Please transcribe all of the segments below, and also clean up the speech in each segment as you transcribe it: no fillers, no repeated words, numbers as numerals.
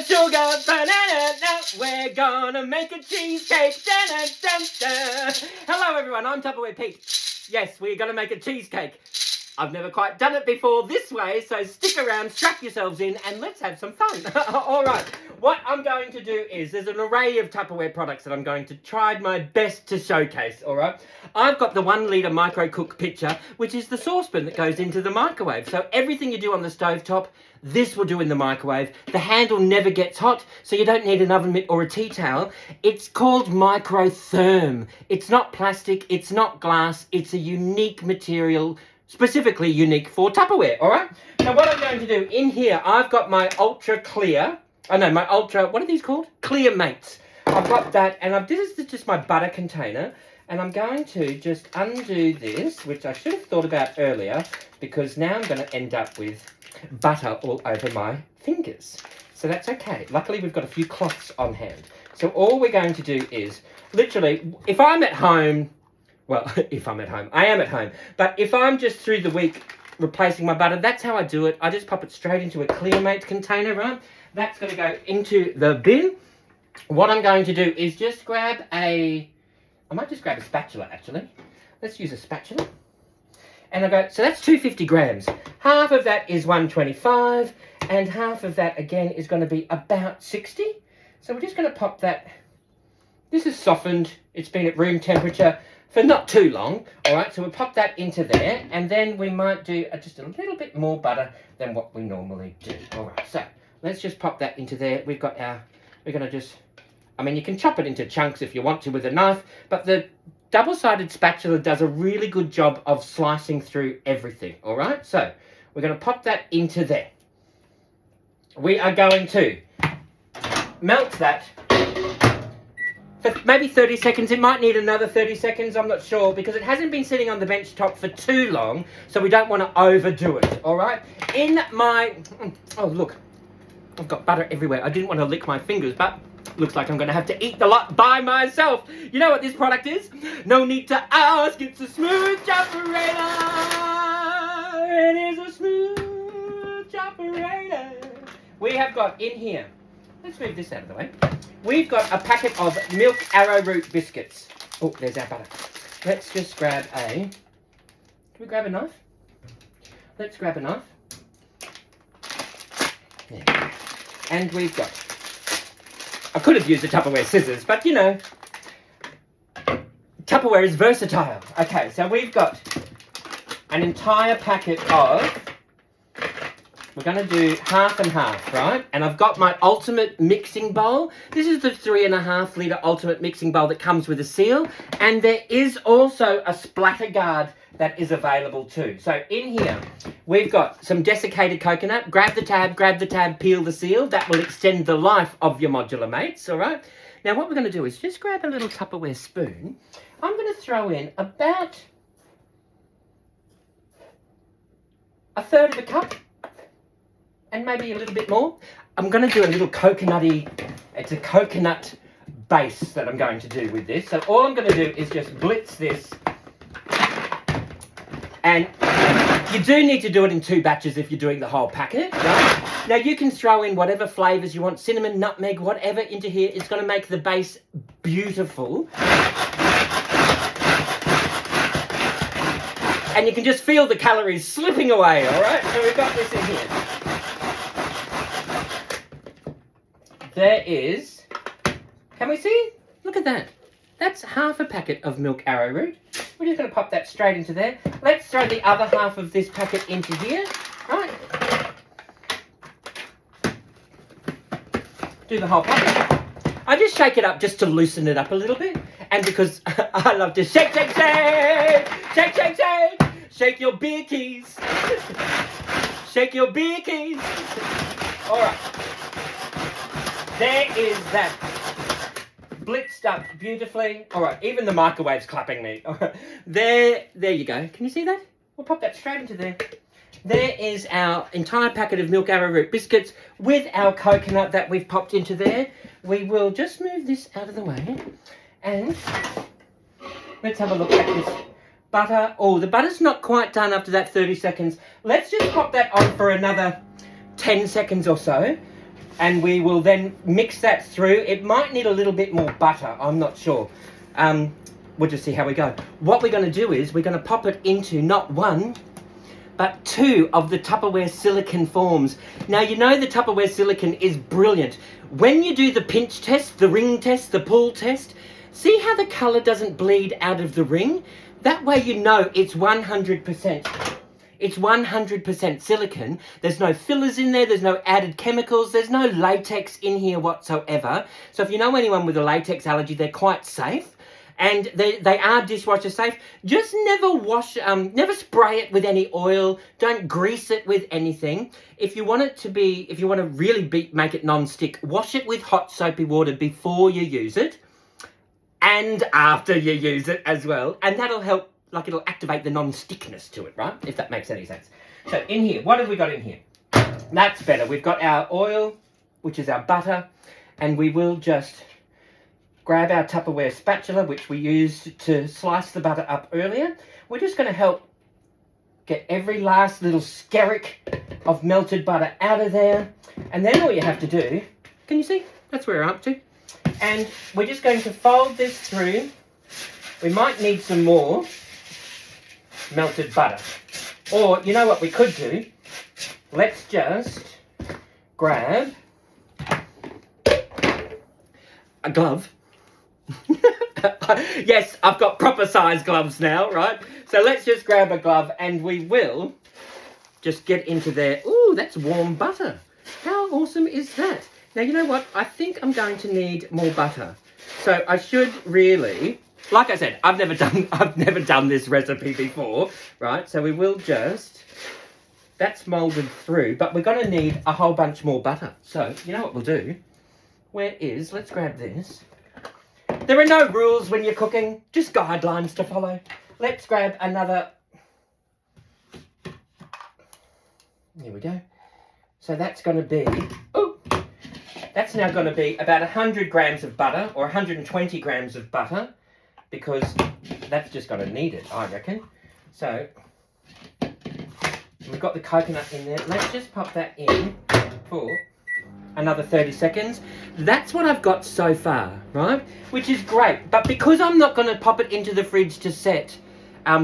sugar, banana, we're gonna make a cheesecake. Hello everyone, I'm Tupperware Pete. Yes, we're gonna make a cheesecake. I've never quite done it before this way, so stick around, strap yourselves in, and let's have some fun. All right, what I'm going to do is, there's an array of Tupperware products that I'm going to try my best to showcase, all right? I've got the 1 litre micro cook pitcher, which is the saucepan that goes into the microwave. So everything you do on the stovetop, this will do in the microwave. The handle never gets hot, so you don't need an oven mitt or a tea towel. It's called microtherm. It's not plastic, it's not glass, it's a unique material, specifically unique for Tupperware, all right? Now what I'm going to do, in here, I've got my ultra clear, what are these called? Clear Mates. I've got that, and this is just my butter container, and I'm going to just undo this, which I should have thought about earlier, because now I'm going to end up with butter all over my fingers. So that's okay. Luckily, we've got a few cloths on hand. So all we're going to do is, literally, if I'm at home, well, if I'm at home, I am at home. But if I'm just through the week replacing my butter, that's how I do it. I just pop it straight into a Clearmate container, right? That's going to go into the bin. What I'm going to do is just grab I might just grab a spatula, actually. Let's use a spatula. And I go, so that's 250 grams. Half of that is 125, and half of that, again, is going to be about 60. So we're just going to pop that. This is softened. It's been at room temperature for not too long, all right? So we'll pop that into there, and then we might do just a little bit more butter than what we normally do. All right, so let's just pop that into there. We're going to just, you can chop it into chunks if you want to with a knife, but the double-sided spatula does a really good job of slicing through everything, all right? So we're going to pop that into there. We are going to melt that for maybe 30 seconds. It might need another 30 seconds, I'm not sure, because it hasn't been sitting on the bench top for too long, so we don't want to overdo it, all right? In my, oh look, I've got butter everywhere. I didn't want to lick my fingers, but looks like I'm going to have to eat the lot by myself. You know what this product is? No need to ask, it's a smooth choperator. It is a smooth choperator. We have got in here, let's move this out of the way. We've got a packet of milk arrowroot biscuits. Oh, there's our butter. Let's just grab can we grab a knife? Let's grab a knife. Yeah. And we've got, I could have used the Tupperware scissors, but you know, Tupperware is versatile. Okay, so we've got an entire packet of, we're going to do half and half, right? And I've got my ultimate mixing bowl. This is the 3.5 litre ultimate mixing bowl that comes with a seal. And there is also a splatter guard that is available too. So in here, we've got some desiccated coconut. Grab the tab, peel the seal. That will extend the life of your modular mates, all right? Now what we're going to do is just grab a little Tupperware spoon. I'm going to throw in about a third of a cup, and maybe a little bit more. I'm going to do a little coconutty, it's a coconut base that I'm going to do with this. So all I'm going to do is just blitz this. And you do need to do it in 2 batches if you're doing the whole packet, right? Now you can throw in whatever flavours you want, cinnamon, nutmeg, whatever into here. It's going to make the base beautiful. And you can just feel the calories slipping away, all right? So we've got this in here. There is, can we see? Look at that. That's half a packet of milk arrowroot. We're just going to pop that straight into there. Let's throw the other half of this packet into here. Right. Do the whole packet. I just shake it up just to loosen it up a little bit. And because I love to shake, shake, shake. Shake, shake, shake. Shake your beer keys. Shake your beer keys. All right. There is that. Blitzed up beautifully. All right, even the microwave's clapping me. There you go. Can you see that? We'll pop that straight into there. There is our entire packet of milk arrowroot biscuits with our coconut that we've popped into there. We will just move this out of the way. And let's have a look at this butter. Oh, the butter's not quite done after that 30 seconds. Let's just pop that on for another 10 seconds or so. And we will then mix that through. It might need a little bit more butter, I'm not sure. We'll just see how we go. What we're going to do is we're going to pop it into not one, but two of the Tupperware silicone forms. Now, you know the Tupperware silicone is brilliant. When you do the pinch test, the ring test, the pull test, see how the colour doesn't bleed out of the ring? That way you know it's 100%. It's 100% silicone. There's no fillers in there. There's no added chemicals. There's no latex in here whatsoever. So if you know anyone with a latex allergy, they're quite safe. And they are dishwasher safe. Just never never spray it with any oil. Don't grease it with anything. If you want it to be, if you want to really make it non-stick, wash it with hot soapy water before you use it. And after you use it as well. And that'll help, like it'll activate the non-stickness to it, right? If that makes any sense. So in here, what have we got in here? That's better. We've got our oil, which is our butter. And we will just grab our Tupperware spatula, which we used to slice the butter up earlier. We're just going to help get every last little skerrick of melted butter out of there. And then all you have to do, can you see? That's where we're up to. And we're just going to fold this through. We might need some more melted butter. Or, you know what we could do? Let's just grab a glove. Yes, I've got proper size gloves now, right? So let's just grab a glove and we will just get into there. Ooh, that's warm butter. How awesome is that? Now, you know what? I think I'm going to need more butter. So I should really, like I said, I've never done this recipe before, right? So we will just, that's molded through, but we're going to need a whole bunch more butter. So you know what we'll do? Let's grab this. There are no rules when you're cooking, just guidelines to follow. Let's grab another. Here we go. So that's going to be, that's now going to be about 100 grams of butter or 120 grams of butter because that's just going to need it, I reckon. So we've got the coconut in there. Let's just pop that in for another 30 seconds. That's what I've got so far, right? Which is great. But because I'm not going to pop it into the fridge to set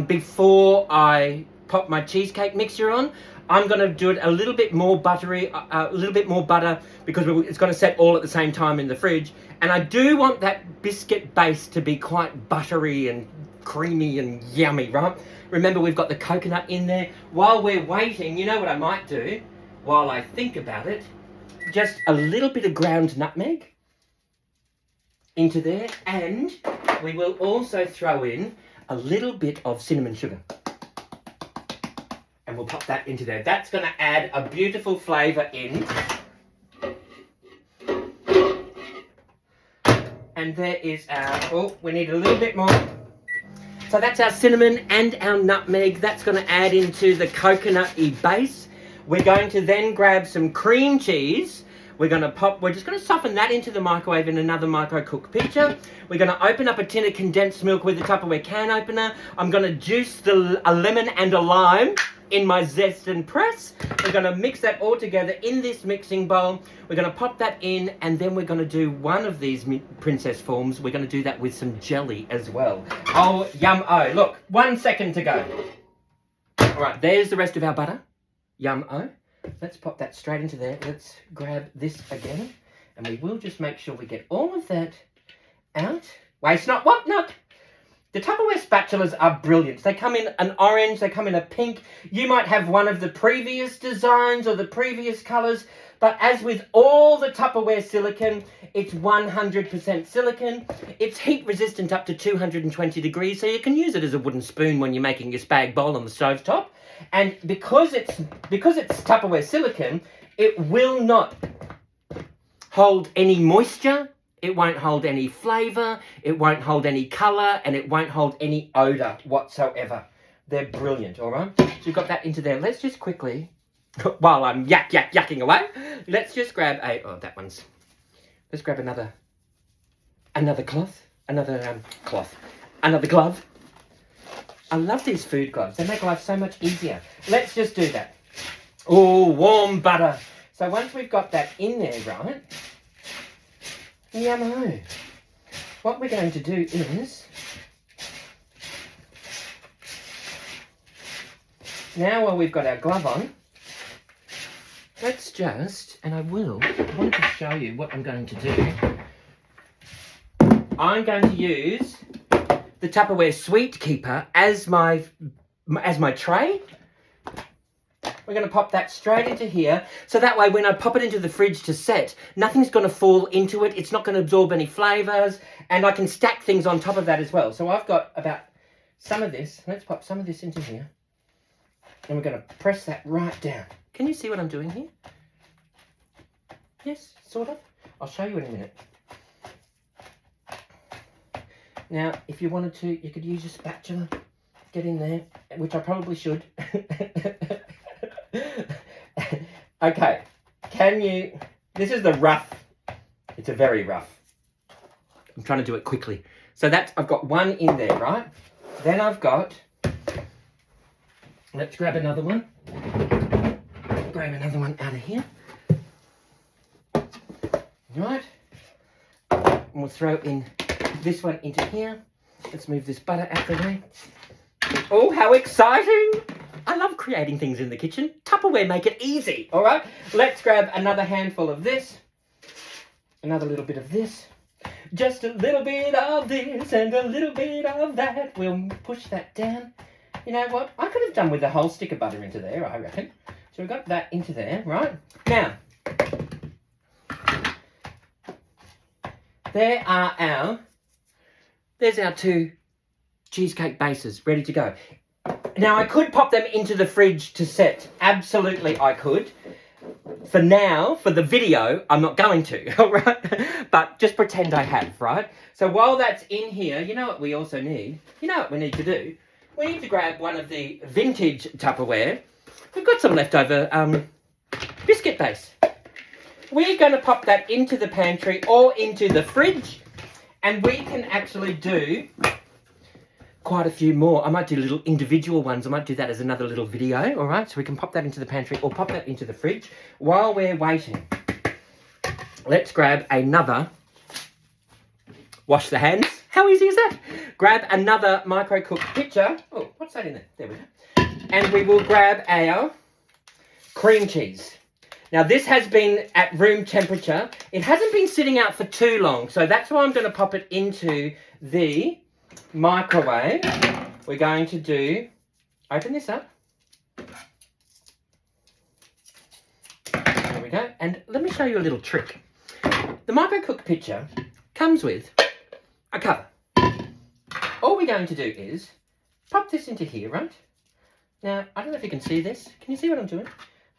before I pop my cheesecake mixture on, I'm going to do it a little bit more buttery, a little bit more butter because it's going to set all at the same time in the fridge. And I do want that biscuit base to be quite buttery and creamy and yummy, right? Remember, we've got the coconut in there. While we're waiting, you know what I might do while I think about it? Just a little bit of ground nutmeg into there, and we will also throw in a little bit of cinnamon sugar. And we'll pop that into there. That's going to add a beautiful flavour in. And there is our, we need a little bit more. So that's our cinnamon and our nutmeg. That's going to add into the coconut-y base. We're going to then grab some cream cheese. We're just going to soften that into the microwave in another micro-cook pitcher. We're going to open up a tin of condensed milk with a Tupperware can opener. I'm going to juice a lemon and a lime in my zest and press. We're going to mix that all together in this mixing bowl. We're going to pop that in, and then we're going to do one of these princess forms. We're going to do that with some jelly as well. Oh, yum-oh. Look, 1 second to go. All right, there's the rest of our butter. Yum-oh. Let's pop that straight into there. Let's grab this again. And we will just make sure we get all of that out. Waste not, what not? The Tupperware spatulas are brilliant. They come in an orange, they come in a pink. You might have one of the previous designs or the previous colours. But as with all the Tupperware silicone, it's 100% silicone. It's heat resistant up to 220 degrees, so you can use it as a wooden spoon when you're making your spag bowl on the stovetop. And because it's Tupperware silicone, it will not hold any moisture, it won't hold any flavour, it won't hold any colour, and it won't hold any odour whatsoever. They're brilliant, all right? So you've got that into there. Let's just quickly, while I'm yakking away, let's just grab let's grab another cloth, another glove. I love these food gloves. They make life so much easier. Let's just do that. Oh, warm butter. So once we've got that in there, right, yummo, what we're going to do is, now while we've got our glove on, let's just, and I want to show you what I'm going to do. I'm going to use the Tupperware Sweet Keeper as my tray. We're going to pop that straight into here, so that way when I pop it into the fridge to set, nothing's going to fall into it, it's not going to absorb any flavours, and I can stack things on top of that as well. So I've got about some of this, let's pop some of this into here, and we're going to press that right down. Can you see what I'm doing here? Yes, sort of. I'll show you in a minute. Now, if you wanted to, you could use your spatula, get in there, which I probably should. Okay, this is the rough, it's a very rough. I'm trying to do it quickly. So I've got one in there, right? Then I've got, let's grab another one. Grab another one out of here. Right. And we'll throw in this one into here. Let's move this butter out the way. Oh, how exciting! I love creating things in the kitchen. Tupperware make it easy, all right? Let's grab another handful of this. Another little bit of this. Just a little bit of this and a little bit of that. We'll push that down. You know what? I could have done with a whole stick of butter into there, I reckon. So we've got that into there, right? Now, there's our two cheesecake bases ready to go. Now, I could pop them into the fridge to set. Absolutely, I could. For now, for the video, I'm not going to, all right? But just pretend I have, right? So while that's in here, you know what we also need? You know what we need to do? We need to grab one of the vintage Tupperware. We've got some leftover biscuit base. We're going to pop that into the pantry or into the fridge, and we can actually do quite a few more. I might do little individual ones. I might do that as another little video, all right? So we can pop that into the pantry or pop that into the fridge. While we're waiting, let's grab another, wash the hands. How easy is that? Grab another micro-cooked pitcher. Oh, what's that in there? There we go. And we will grab our cream cheese. Now, this has been at room temperature. It hasn't been sitting out for too long, so that's why I'm going to pop it into the microwave. We're going to open this up. There we go. And let me show you a little trick. The micro-cooked pitcher comes with a cover. All we're going to do is pop this into here, right? Now, I don't know if you can see this. Can you see what I'm doing?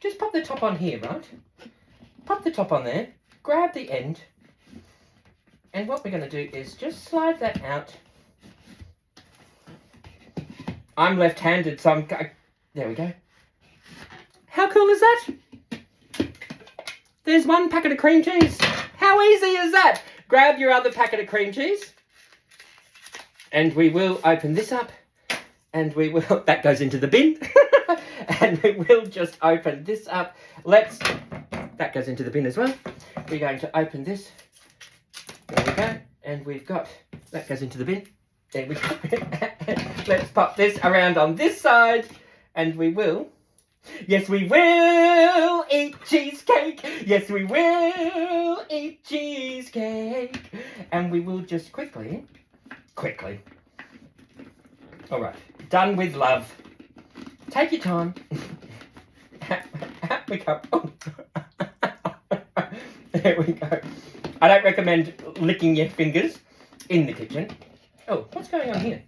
Just pop the top on here, right? Pop the top on there. Grab the end. And what we're going to do is just slide that out. I'm left-handed, so there we go. How cool is that? There's one packet of cream cheese. How easy is that? Grab your other packet of cream cheese. And we will open this up. And we will, that goes into the bin. And we will just open this up. That goes into the bin as well. We're going to open this. There we go. And we've got, that goes into the bin. There we go. Let's pop this around on this side. And we will, yes we will eat cheesecake. Yes we will eat cheesecake. And we will just quickly. All right, done with love. Take your time. Out we come. Oh. There we go. I don't recommend licking your fingers in the kitchen. Oh, what's going on here?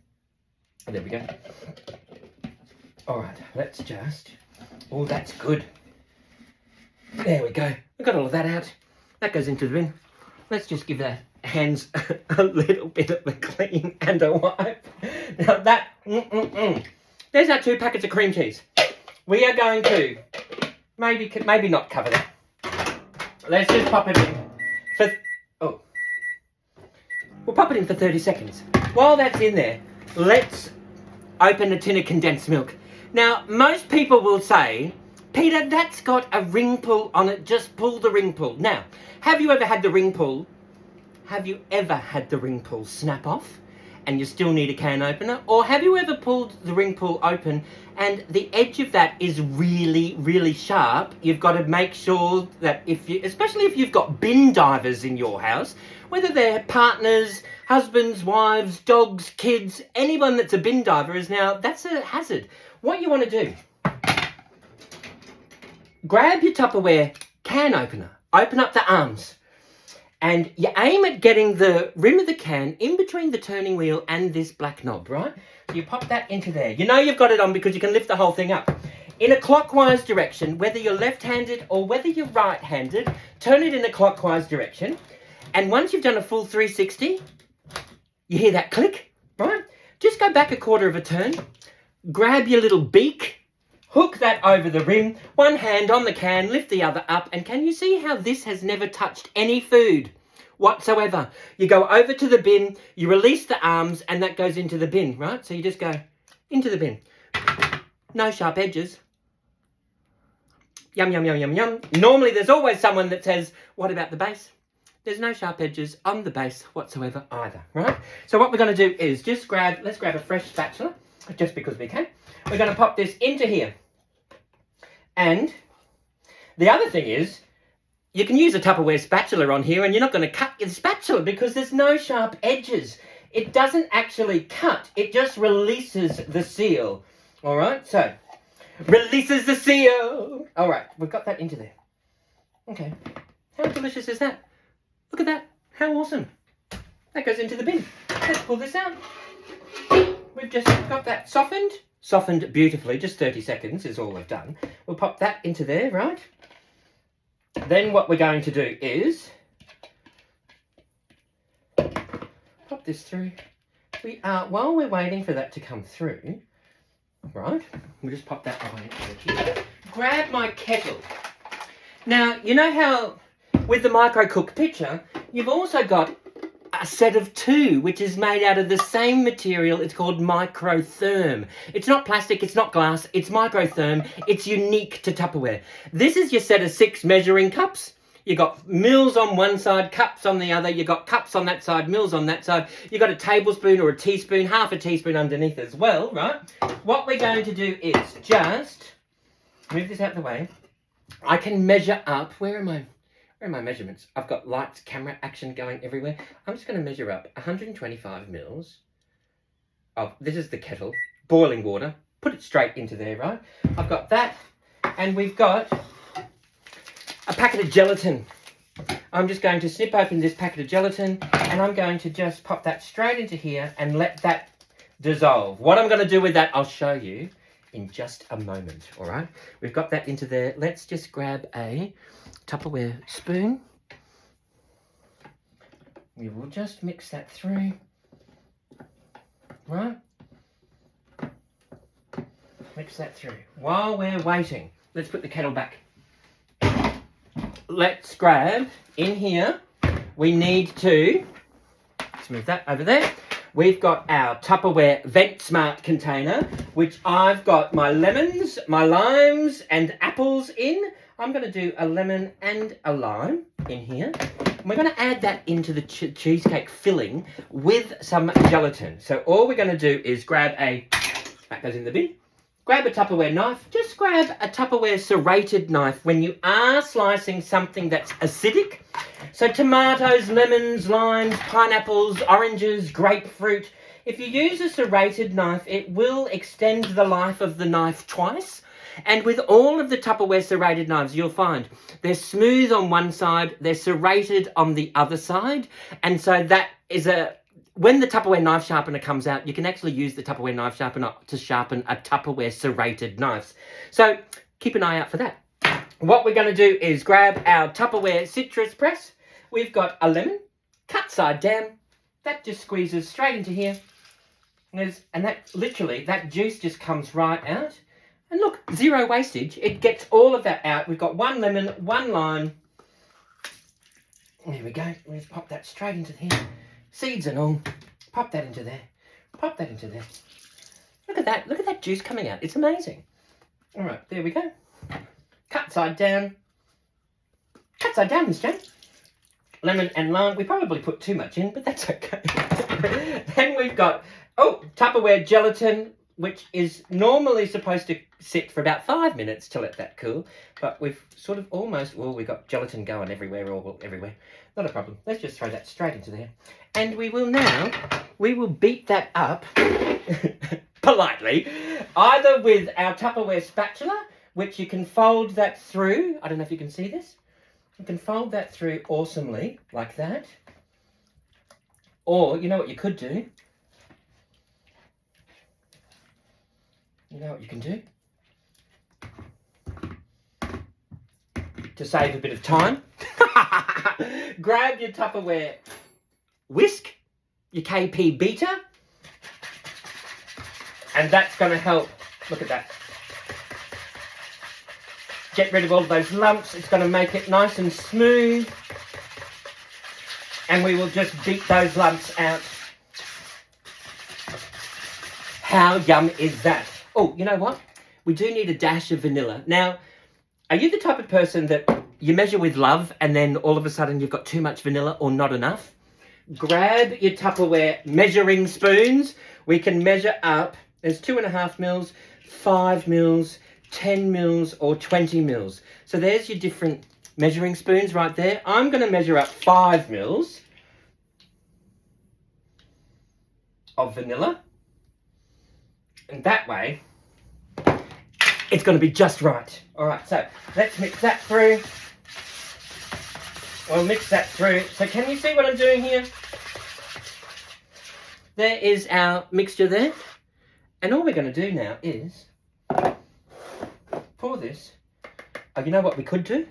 Oh, there we go. All right, let's just... Oh, that's good. There we go. We've got all of that out. That goes into the bin. Let's just give the hands a little bit of a clean and a wipe. Now that... There's our 2 packets of cream cheese. We are going to maybe not cover that. Let's just pop it in for... Oh. We'll pop it in for 30 seconds. While that's in there, let's open a tin of condensed milk. Now, most people will say Peter, that's got a ring pull on it. Just pull the ring pull. Now, have you ever had the ring pull? Have you ever had the ring pull snap off and you still need a can opener? Or have you ever pulled the ring pull open and the edge of that is really, really sharp? You've got to make sure that especially if you've got bin divers in your house, whether they're partners, husbands, wives, dogs, kids, anyone that's a bin diver that's a hazard. What you want to do, grab your Tupperware can opener, open up the arms, and you aim at getting the rim of the can in between the turning wheel and this black knob, right? So you pop that into there. You know you've got it on because you can lift the whole thing up. In a clockwise direction, whether you're left-handed or whether you're right-handed, turn it in a clockwise direction. And once you've done a full 360, you hear that click, right? Just go back a quarter of a turn, grab your little beak, hook that over the rim, one hand on the can, lift the other up, and can you see how this has never touched any food whatsoever? You go over to the bin, you release the arms, and that goes into the bin, right? So you just go into the bin. No sharp edges. Yum, yum, yum, yum, yum. Normally there's always someone that says, what about the base? There's no sharp edges on the base whatsoever either, right? So what we're going to do is let's grab a fresh spatula, just because we can. We're going to pop this into here. And the other thing is, you can use a Tupperware spatula on here and you're not going to cut your spatula because there's no sharp edges. It doesn't actually cut, it just releases the seal. All right, so, releases the seal. All right, we've got that into there. Okay, how delicious is that? Look at that, how awesome. That goes into the bin. Let's pull this out. We've just got that softened beautifully, just 30 seconds is all we've done. We'll pop that into there, right? Then what we're going to do is pop this through. While we're waiting for that to come through, right, we'll just pop that away over here. Grab my kettle. Now, you know how with the micro cook pitcher, you've also got a set of two, which is made out of the same material. It's called microtherm. It's not plastic, it's not glass, it's microtherm. It's unique to Tupperware. This is your set of 6 measuring cups. You got mils on one side, cups on the other. You got cups on that side, mils on that side. You got a tablespoon or a teaspoon, half a teaspoon underneath as well, right? What we're going to do is just move this out of the way. I can measure up. Where are my measurements? I've got lights, camera, action going everywhere. I'm just going to measure up 125 mils of, this is the kettle, boiling water. Put it straight into there, right? I've got that, and we've got a packet of gelatin. I'm just going to snip open this packet of gelatin, and I'm going to just pop that straight into here and let that dissolve. What I'm going to do with that, I'll show you in just a moment, all right? We've got that into there. Let's just grab a Tupperware spoon. We will just mix that through, right? Mix that through. While we're waiting, let's put the kettle back. Let's grab in here. We need to, let's move that over there. We've got our Tupperware Vent Smart container, which I've got my lemons, my limes, and apples in. I'm going to do a lemon and a lime in here. And we're going to add that into the cheesecake filling with some gelatin. So all we're going to do is that goes in the bin. Grab a Tupperware knife. Just grab a Tupperware serrated knife when you are slicing something that's acidic. So tomatoes, lemons, limes, pineapples, oranges, grapefruit. If you use a serrated knife, it will extend the life of the knife twice. And with all of the Tupperware serrated knives, you'll find they're smooth on one side, they're serrated on the other side. And so that is when the Tupperware knife sharpener comes out, you can actually use the Tupperware knife sharpener to sharpen a Tupperware serrated knife. So keep an eye out for that. What we're going to do is grab our Tupperware citrus press. We've got a lemon, cut side down. That just squeezes straight into here. And that literally, that juice just comes right out. And look, zero wastage. It gets all of that out. We've got 1 lemon, 1 lime. There we go. We'll just pop that straight into here. Seeds and all. Pop that into there. Pop that into there. Look at that. Look at that juice coming out. It's amazing. All right, there we go. cut side down. Cut side down, Miss Jane. Lemon and lime. We probably put too much in, but that's okay. Then we've got, Tupperware gelatin, which is normally supposed to sit for about 5 minutes to let that cool. But we've sort of almost, we've got gelatin going everywhere, everywhere. Not a problem. Let's just throw that straight into there. And we will beat that up politely, either with our Tupperware spatula, which you can fold that through. I don't know if you can see this. You can fold that through awesomely, like that. Or, you know what you could do? You know what you can do? To save a bit of time. Grab your Tupperware whisk, your KP beater, and that's going to help. Look at that. Get rid of all those lumps. It's going to make it nice and smooth. And we will just beat those lumps out. How yum is that? Oh, you know what? We do need a dash of vanilla. Now, are you the type of person that you measure with love and then all of a sudden you've got too much vanilla or not enough? Grab your Tupperware measuring spoons. We can measure up. There's 2.5 mils, 5 mils, 10 mils or 20 mils. So there's your different measuring spoons right there. I'm going to measure up 5 mils of vanilla. And that way, it's going to be just right. All right, so let's mix that through. We'll mix that through. So can you see what I'm doing here? There is our mixture there. And all we're going to do now is pour this. Oh, you know what we could do?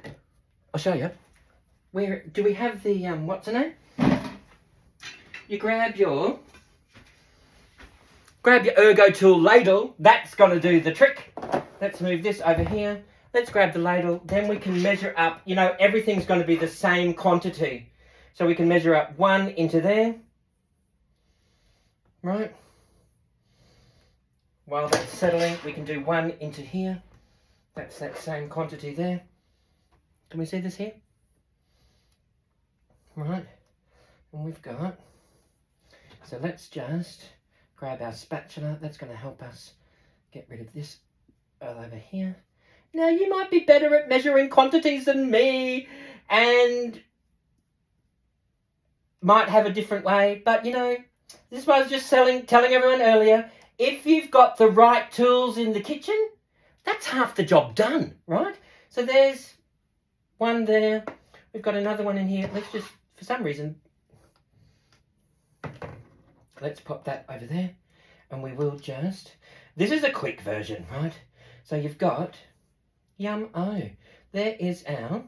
I'll show you. Where do we have the, what's the name? You grab your Ergo Tool ladle. That's going to do the trick. Let's move this over here. Let's grab the ladle. Then we can measure up. You know, everything's going to be the same quantity. So we can measure up 1 into there. Right. While that's settling, we can do 1 into here. That's that same quantity there. Can we see this here? Right. And we've got... So let's just grab our spatula. That's going to help us get rid of this all over here. Now, you might be better at measuring quantities than me and might have a different way. But, you know, this is what I was just telling everyone earlier. If you've got the right tools in the kitchen, that's half the job done, right? So there's 1 there. We've got another one in here. Let's just, for some reason, let's pop that over there. And we will just... This is a quick version, right? So you've got... Yum-oh. There is our...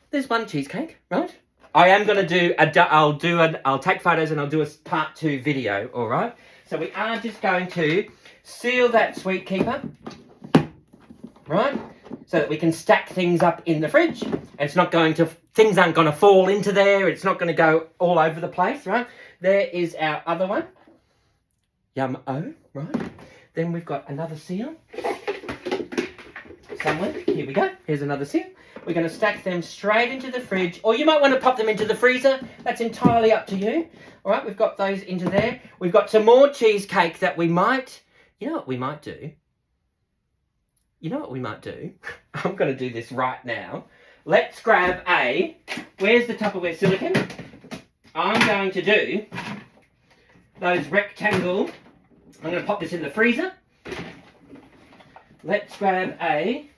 There's 1 cheesecake, right? I am going to do I'll take photos and I'll do a part 2 video, all right? So we are just going to seal that sweet keeper, right? So that we can stack things up in the fridge. And it's not going to, things aren't going to fall into there. It's not going to go all over the place, right? There is our other one. Yum-oh, right? Then we've got another seal. Somewhere. Here we go. Here's another seal. We're going to stack them straight into the fridge, or you might want to pop them into the freezer. That's entirely up to you. All right, we've got those into there. We've got some more cheesecake that we might... You know what we might do? You know what we might do? I'm going to do this right now. Let's grab a... Where's the Tupperware silicone? I'm going to do those rectangle... I'm going to pop this in the freezer. Let's grab a...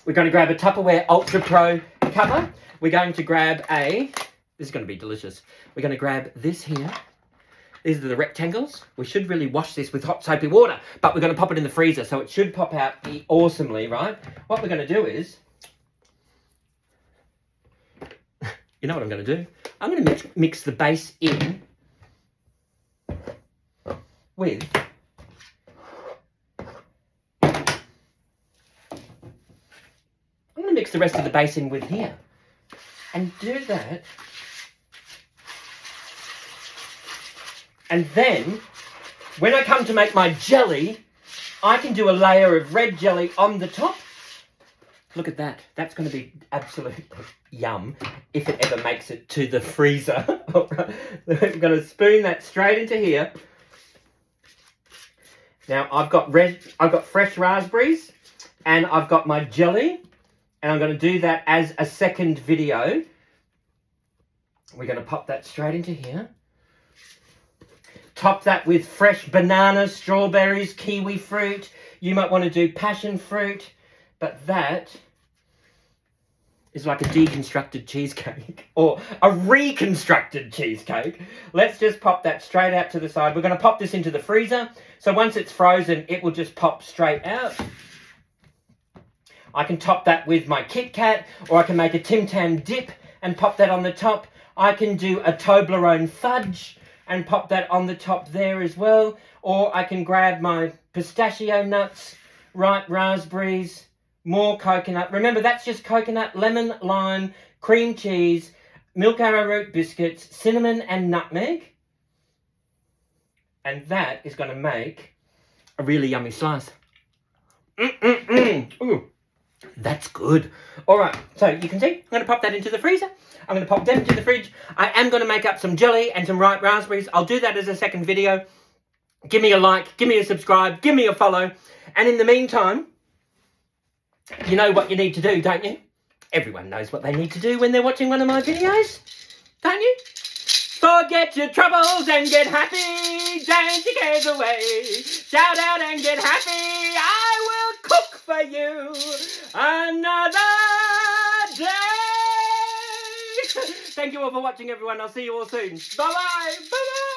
We're going to grab a Tupperware Ultra Pro cover. We're going to grab a... This is going to be delicious. We're going to grab this here. These are the rectangles. We should really wash this with hot soapy water, but we're going to pop it in the freezer, so it should pop out awesomely, right? What we're going to do is... You know what I'm going to do? I'm going to mix the base in with... I'm going to mix the rest of the base in with here. And do that. And then, when I come to make my jelly, I can do a layer of red jelly on the top. Look at that. That's going to be absolute yum if it ever makes it to the freezer. All right. I'm going to spoon that straight into here. Now I've got fresh raspberries and I've got my jelly, and I'm going to do that as a second video. We're going to pop that straight into here. Top that with fresh bananas, strawberries, kiwi fruit. You might want to do passion fruit, but that is like a deconstructed cheesecake or a reconstructed cheesecake. Let's just pop that straight out to the side. We're going to pop this into the freezer. So once it's frozen, it will just pop straight out. I can top that with my Kit Kat, or I can make a Tim Tam dip and pop that on the top. I can do a Toblerone fudge and pop that on the top there as well. Or I can grab my pistachio nuts, ripe raspberries, more coconut. Remember, that's just coconut, lemon, lime, cream cheese, milk arrowroot biscuits, cinnamon and nutmeg. And that is going to make a really yummy slice. Ooh, that's good. All right, so you can see, I'm going to pop that into the freezer. I'm going to pop them into the fridge. I am going to make up some jelly and some ripe raspberries. I'll do that as a second video. Give me a like, give me a subscribe, give me a follow. And in the meantime, you know what you need to do, don't you? Everyone knows what they need to do when they're watching one of my videos, don't you? Forget your troubles and get happy. Dance your cares away. Shout out and get happy. I will cook for you another day. Thank you all for watching, everyone. I'll see you all soon. Bye-bye. Bye-bye.